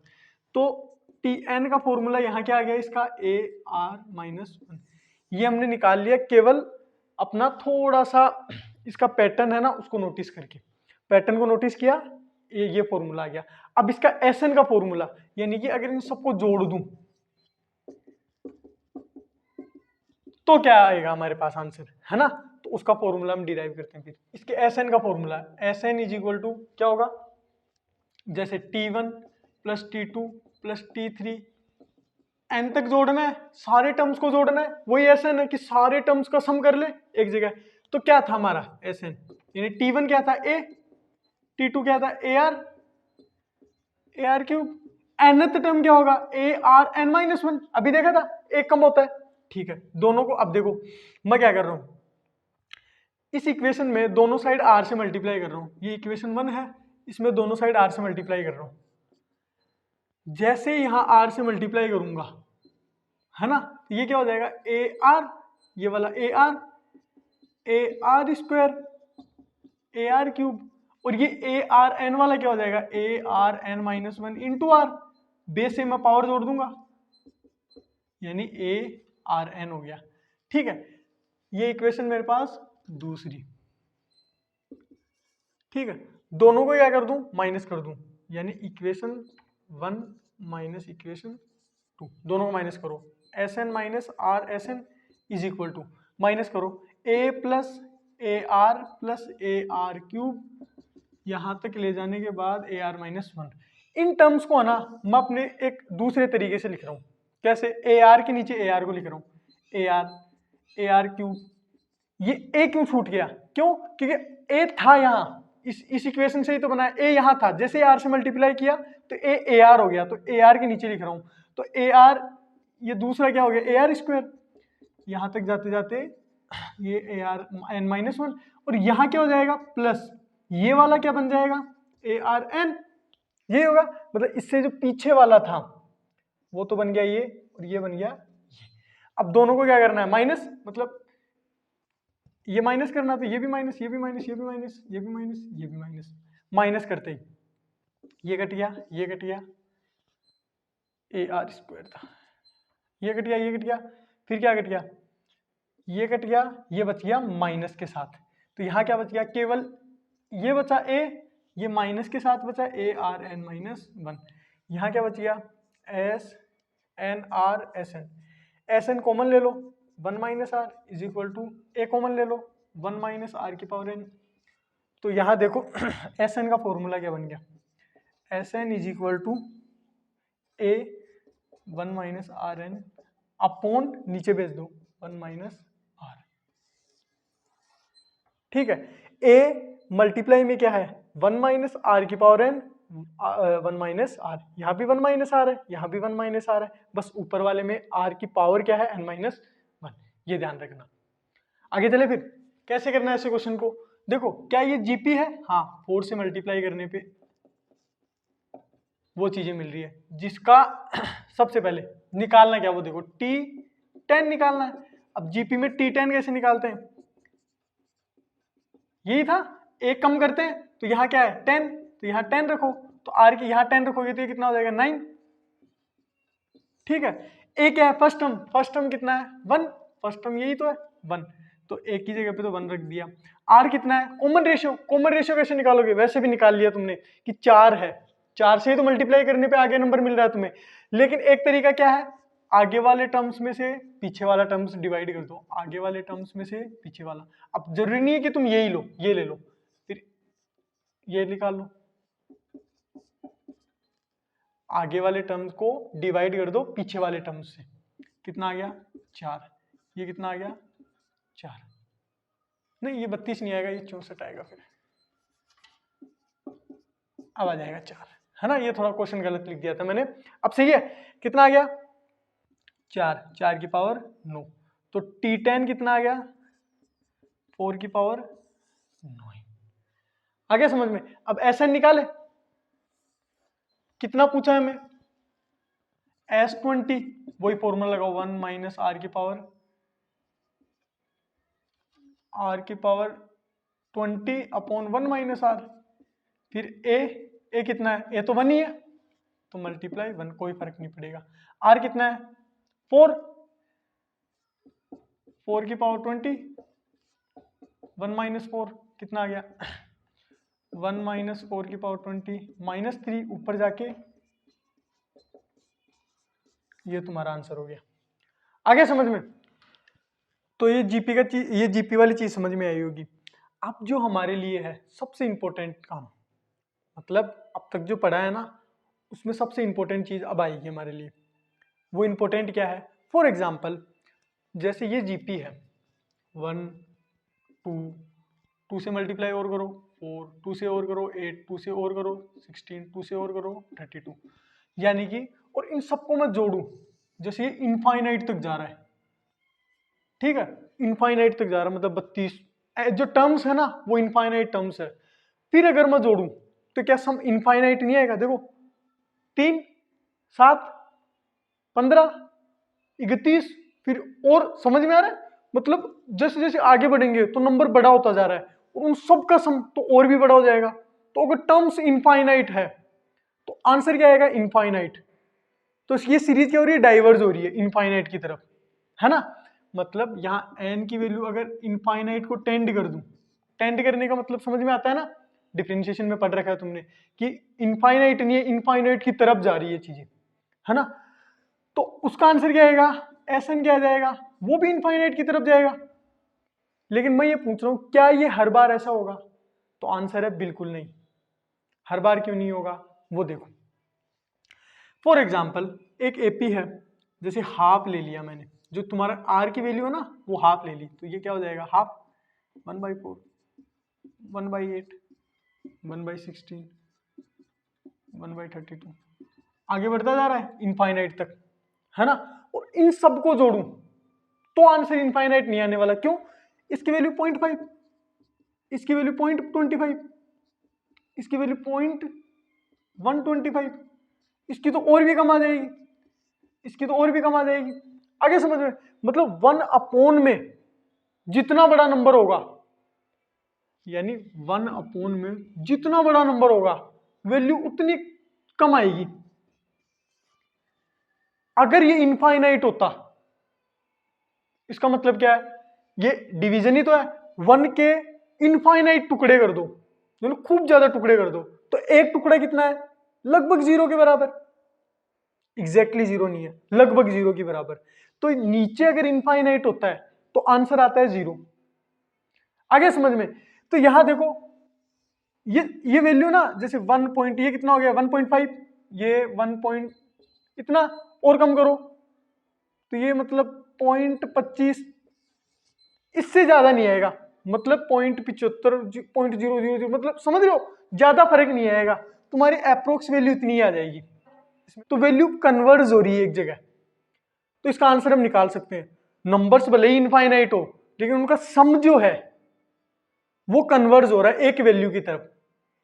S1: तो Tn का फॉर्मूला यहाँ क्या आ गया इसका, AR-1। ये हमने निकाल लिया केवल अपना थोड़ा सा इसका पैटर्न है ना उसको नोटिस करके, पैटर्न को नोटिस किया, ये फॉर्मूला आ गया। अब इसका Sn का फॉर्मूला, यानी कि अगर इन सबको जोड़ दूं तो क्या आएगा हमारे पास आंसर, है ना, तो उसका फॉर्मूला हम डिराइव करते हैं। फिर इसके Sn का formula, Sn is equal to क्या होगा, जैसे T1 plus T2 plus T3 n तक जोड़ना है, सारे टर्म्स को जोड़ना है, वही Sn है कि सारे टर्म्स का सम कर ले एक जगह। तो क्या था हमारा Sn, यानी T1 क्या था A, T2 क्या था AR क्यूब, nth टर्म क्या होगा ARn-1, अभी देखा था एक कम होता है, ठीक है। दोनों को अब देखो मैं क्या कर रहा हूं, इस इक्वेशन में दोनों साइड r से मल्टीप्लाई कर रहा हूं, ये इक्वेशन 1 है, इसमें दोनों साइड r से मल्टीप्लाई कर रहा हूं। जैसे यहां r से मल्टीप्लाई करूंगा, है ना, तो ये क्या हो जाएगा AR, ये वाला AR स्क्वायर AR क्यूब, और ये ARn वाला क्या हो जाएगा ARn-1 इंटू आर, बेस से मैं पावर जोड़ दूंगा, यानी ARn हो गया, ठीक है। ये इक्वेशन मेरे पास दूसरी, ठीक है। दोनों को क्या कर दूं, माइनस कर दूं, यानी इक्वेशन 1 माइनस इक्वेशन 2, दोनों को माइनस करो, Sn minus R Sn is equal to, minus करो A plus AR plus AR cube यहाँ तक ले जाने के बाद ए आर माइनस वन। इन टर्म्स को है ना मैं अपने एक दूसरे तरीके से लिख रहा हूँ। कैसे? ए आर के नीचे ए आर को लिख रहा हूँ, ए आर क्यूब। ये ए क्यों छूट गया? क्यों? क्योंकि ए था यहाँ, इस इक्वेशन से ही तो बना है। ए यहाँ था, जैसे आर से मल्टीप्लाई किया तो ए आर हो गया, तो ए आर के नीचे लिख रहा हूँ। तो ए आर, ये दूसरा क्या हो गया? A R square. यहाँ तक जाते जाते ये A are N minus one, और यहाँ क्या हो जाएगा? प्लस ये वाला क्या बन जाएगा? A are N. ये होगा, मतलब इससे जो पीछे वाला था वो तो बन गया ये, और ये बन गया ये। अब दोनों को क्या करना है? माइनस, मतलब ये माइनस करना, तो ये भी माइनस, ये भी माइनस, ये भी माइनस, ये भी माइनस, ये भी माइनस। माइनस करते ही ये कट गया, ये कट गया, ए आर स्क्वायर था, ये कट गया, ये कट गया, फिर क्या कट गया? ये कट गया, ये बच गया माइनस के साथ। तो यहाँ क्या बच गया? केवल ये बचा ए, ये माइनस के साथ बचा a are N minus one. यहाँ क्या बच गया? S n r S n. S n common ले लो, one minus r is equal to a common ले लो, वन माइनस आर की पावर एन। तो यहाँ देखो एस एन का फॉर्मूला क्या बन गया? S N is equal to A one minus R N upon, नीचे भेज दो, वन माइनस आर। ठीक है, ए मल्टीप्लाई में क्या है? वन माइनस आर की power N, one minus R. यहाँ भी वन माइनस आर है, यहाँ भी वन माइनस आर है, बस ऊपर वाले में आर की पावर क्या है? N minus one. ये ध्यान रखना। आगे चले फिर कैसे करना है ऐसे क्वेश्चन को। देखो, क्या ये जीपी है? हाँ, 4 से मल्टीप्लाई करने पे वो चीजें मिल रही है, जिसका सबसे पहले निकालना क्या? वो देखो T10 निकालना है। अब जीपी में T10 कैसे निकालते हैं? यही था, एक कम करते हैं तो यहाँ क्या है? 10, तो यहाँ 10 रखो, तो आर की यहाँ 10 रखोगे तो ये कितना हो जाएगा? 9। ठीक है, ए क्या है? फर्स्ट टर्म कितना है? 1। फर्स्ट टर्म यही तो है 1, तो एक की जगह पे तो 1 रख दिया। आर कितना है? कॉमन रेशियो कैसे निकालोगे? वैसे भी निकाल लिया तुमने कि 4 है, 4 से ही तो मल्टीप्लाई करने पे आगे नंबर मिल रहा है तुम्हें। लेकिन एक तरीका क्या है? आगे वाले टर्म्स में से पीछे वाला टर्म्स डिवाइड कर दो, आगे वाले टर्म्स में से पीछे वाला। अब जरूरी नहीं है कि तुम यही लो, ये ले लो, फिर ये निकाल लो। आगे वाले टर्म्स को डिवाइड कर दो पीछे वाले टर्म्स से, कितना आ गया? 4। ये कितना आ गया? 4। नहीं, ये 32 नहीं आएगा, ये 64 आएगा। फिर अब आ जाएगा 4, है ना? ये थोड़ा क्वेश्चन गलत लिख दिया था मैंने। अब सही है, कितना आ गया? 4, 4 की पावर 9। तो T10 कितना आ गया? 4 की पावर 9। आ गया समझ में? अब SN निकाले, कितना पूछा है हमें? S20, वही फॉर्मूला लगाओ, 1 माइनस आर की पावर 20 अपॉन 1 माइनस आर। फिर ए कितना है? ए तो 1 ही है, तो मल्टीप्लाई 1, कोई फर्क नहीं पड़ेगा। आर कितना है? 4, 4 की पावर 20, 1 माइनस 4 कितना आ गया? 1 माइनस 4 की पावर 20 माइनस 3, ऊपर जाके ये तुम्हारा आंसर हो गया। आगे समझ में? तो ये जीपी वाली चीज समझ में आई होगी। अब जो हमारे लिए है सबसे इंपॉर्टेंट काम, मतलब अब तक जो पढ़ा है ना, उसमें सबसे इंपॉर्टेंट चीज अब आएगी हमारे लिए। वो इंपॉर्टेंट क्या है? फॉर एग्जाम्पल, जैसे ये जीपी है, 1 2 से मल्टीप्लाई और करो 4, 2 से और करो 8, 2 से और करो 16, 2 से और करो 32, यानी कि, और इन सबको मैं जोड़ूं, जैसे ये इनफाइनाइट तक जा रहा है। ठीक है, इनफाइनाइट तक जा रहा है, मतलब 32 जो टर्म्स है ना वो इनफाइनाइट टर्म्स है। फिर अगर मैं जोड़ूं तो क्या सम इनफाइनाइट नहीं आएगा? देखो 3 7 15 31, फिर और समझ में आ रहा है? मतलब जैसे जैसे आगे बढ़ेंगे तो नंबर बड़ा होता जा रहा है, और उन सब का सम तो और भी बड़ा हो जाएगा। तो अगर टर्म्स इनफाइनाइट है तो आंसर क्या आएगा? इनफाइनाइट। तो ये सीरीज क्या हो रही है? डाइवर्ज हो रही है इनफाइनाइट की तरफ, है ना? मतलब यहाँ n की वैल्यू अगर इनफाइनाइट को टेंड कर दूं, टेंड करने का मतलब समझ में आता है ना? डिफरेंशिएशन में पढ़ रखा है तुमने कि इनफाइनाइट नहीं है, इनफाइनाइट की तरफ जा रही है चीजें, है ना? तो उसका आंसर क्या आएगा? Sn क्या आ जाएगा? वो भी इनफाइनाइट की तरफ जाएगा। लेकिन मैं ये पूछ रहा हूं, क्या ये हर बार ऐसा होगा? तो आंसर है बिल्कुल नहीं। हर बार क्यों नहीं होगा वो देखो। फॉर एग्जाम्पल एक एपी है, जैसे हाफ ले लिया मैंने, जो तुम्हारा आर की वैल्यू है ना वो हाफ ले ली, तो ये क्या हो जाएगा हाफ 1/4, 1/8, 1/16, 1/32, आगे बढ़ता जा रहा है इनफाइनाइट तक, है ना। और इन सबको जोड़ूं तो आंसर इनफाइनाइट नहीं आने वाला। क्यों? इसकी वैल्यू 0.5, इसकी वैल्यू 0.25, इसकी वैल्यू 0.125, इसकी तो और भी कम आ जाएगी, इसकी तो और भी कम आ जाएगी। आगे समझ में, मतलब 1/, में जितना बड़ा नंबर होगा, यानी 1/, में जितना बड़ा नंबर होगा वैल्यू उतनी कम आएगी। अगर ये इनफाइनाइट होता, इसका मतलब क्या है, ये डिवीजन ही तो है, 1 के इनफाइनाइट टुकड़े कर दो, यानी खूब ज्यादा टुकड़े कर दो, तो एक टुकड़ा कितना है, लगभग 0 के बराबर। एग्जैक्टली 0 नहीं है, लगभग 0 के बराबर। तो नीचे अगर इनफाइनाइट होता है तो आंसर आता है 0। आगे समझ में, तो यहां देखो ये वैल्यू ना, जैसे 1 पॉइंट, ये कितना हो गया 1.5, ये 1 पॉइंट इतना, और कम करो तो ये मतलब 0.25, इससे ज्यादा नहीं आएगा, मतलब 0.75, 0.000, मतलब समझ रहे हो, ज्यादा फर्क नहीं आएगा, तुम्हारी अप्रोक्स वैल्यू इतनी ही आ जाएगी। तो वैल्यू कन्वर्ज हो रही है एक जगह, तो इसका आंसर हम निकाल सकते हैं। नंबर्स भले ही इनफाइनाइट हो, लेकिन उनका सम जो है वो कन्वर्ज हो रहा है एक वैल्यू की तरफ,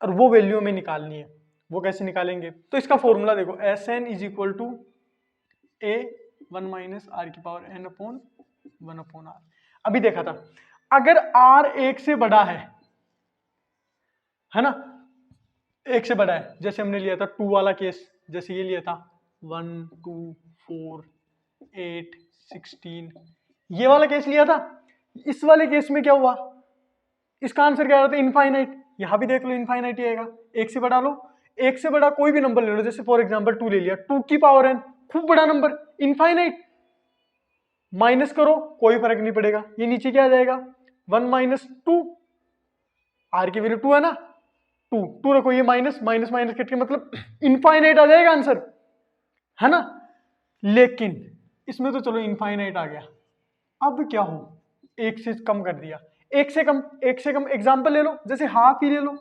S1: और वो वैल्यू हमें निकालनी है। वो कैसे निकालेंगे, तो इसका फॉर्मूला देखो, Sn is equal to a1 - r/n/1/r। अभी देखा था, अगर r 1 से बड़ा है ना, 1 से बड़ा है, जैसे हमने लिया था 2 वाला केस, जैसे ये लिया था 1, 2, 4, 8, 16, ये वाला केस लिया था। इस वाले केस में क्या हुआ, इसका आंसर क्या आ रहा था, इनफाइनाइट। यहां भी देख लो इनफाइनाइट ही आएगा, 1 से बड़ा लो, 1 से बड़ा कोई भी नंबर ले लो, जैसे फॉर एग्जांपल 2 ले लिया, 2 की पावर n, खूब बड़ा नंबर, इनफाइनाइट। माइनस करो कोई फर्क नहीं पड़ेगा, ये नीचे क्या आ जाएगा 1 - 2, r की वैल्यू 2 है ना, 2 रखो, ये माइनस माइनस माइनस करके मतलब इनफाइनाइट आ जाएगा आंसर, है ना। लेकिन इसमें तो चलो इनफाइनाइट आ गया, अब क्या हो, 1 से कम कर दिया, 1 से कम, 1 से कम एग्जांपल ले लो, जैसे हाफ ही ले लो,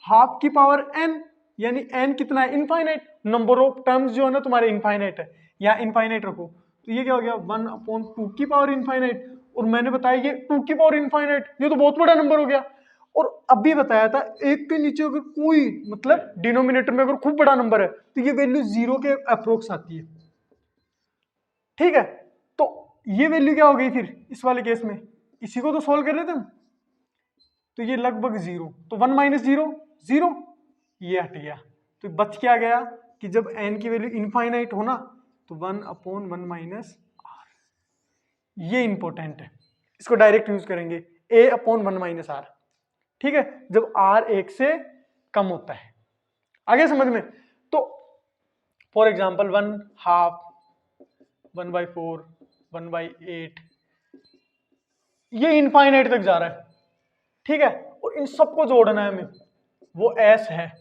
S1: हाफ की पावर n, यानी n कितना है, इनफाइनाइट। नंबर ऑफ टर्म्स जो है ना तुम्हारे इनफाइनाइट है, यहाँ इनफाइनाइट रखो, तो ये क्या हो गया 1/2 की पावर इनफाइनाइट, और मैंने बताया ये 2 की पावर इनफाइनाइट, ये तो बहुत बड़ा नंबर हो गया। और अभी बताया था 1 के नीचे अगर कोई मतलब डिनोमिनेटर में अगर खूब बड़ा नंबर है तो ये वैल्यू 0 के अप्रोक्स आती है, ठीक है। तो ये वैल्यू क्या हो गई फिर इस वाले केस में, इसी को तो सोल्व कर रहे थे हम, तो ये लगभग 0, तो 1 - 0 0, ये हट गया, तो बच क्या गया कि जब n की वैल्यू इनफाइनाइट हो ना तो 1/1 - r, ये इंपॉर्टेंट है, इसको डायरेक्ट यूज करेंगे, a/1 - r, ठीक है, जब r 1 से कम होता है। आगे समझ में, तो फॉर एग्जाम्पल 1/2, 1/4, 1/8, ये इनफाइनाइट तक जा रहा है, ठीक है, और इन सबको जोड़ना है हमें, वो s है,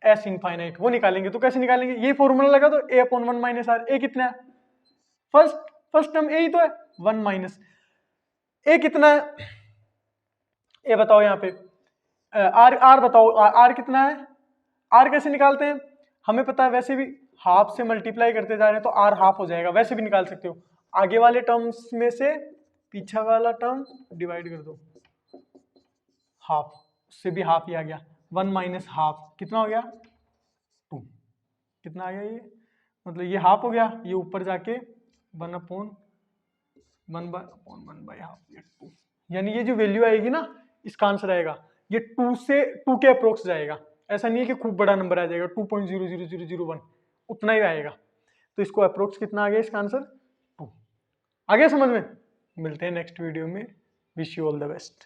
S1: s इनफाइनाइट, वो निकालेंगे। तो कैसे निकालेंगे, ये फॉर्मूला लगा दो, a/1 - r, a कितना है, फर्स्ट टर्म a ही तो है, 1 माइनस a कितना है, a बताओ यहाँ पे, r बताओ, r कितना है, r कैसे निकालते हैं, हमें पता है वैसे भी हाफ से मल्टीप्लाई करते जा रहे हैं तो r हाफ हो जाएगा, वैसे भी निकाल सकते हो, आगे वाले टर्म्स में से पीछे वाला टर्म डिवाइड कर दो, हाफ, उससे भी हाफ ही आ गया, 1 माइनस हाफ कितना हो गया 2, कितना आ गया ये, मतलब ये हाफ हो गया, ये ऊपर जाके 1/1/1/हाफ, ये 2, यानी ये जो वैल्यू आएगी ना इसका आंसर आएगा ये 2 के अप्रोक्स जाएगा, ऐसा नहीं है कि खूब बड़ा नंबर आ जाएगा 2.00001, उतना ही आएगा, तो इसको अप्रोक्स कितना आ गया इसका आंसर 2। आगे समझ में, मिलते हैं नेक्स्ट वीडियो में, wish you all the best.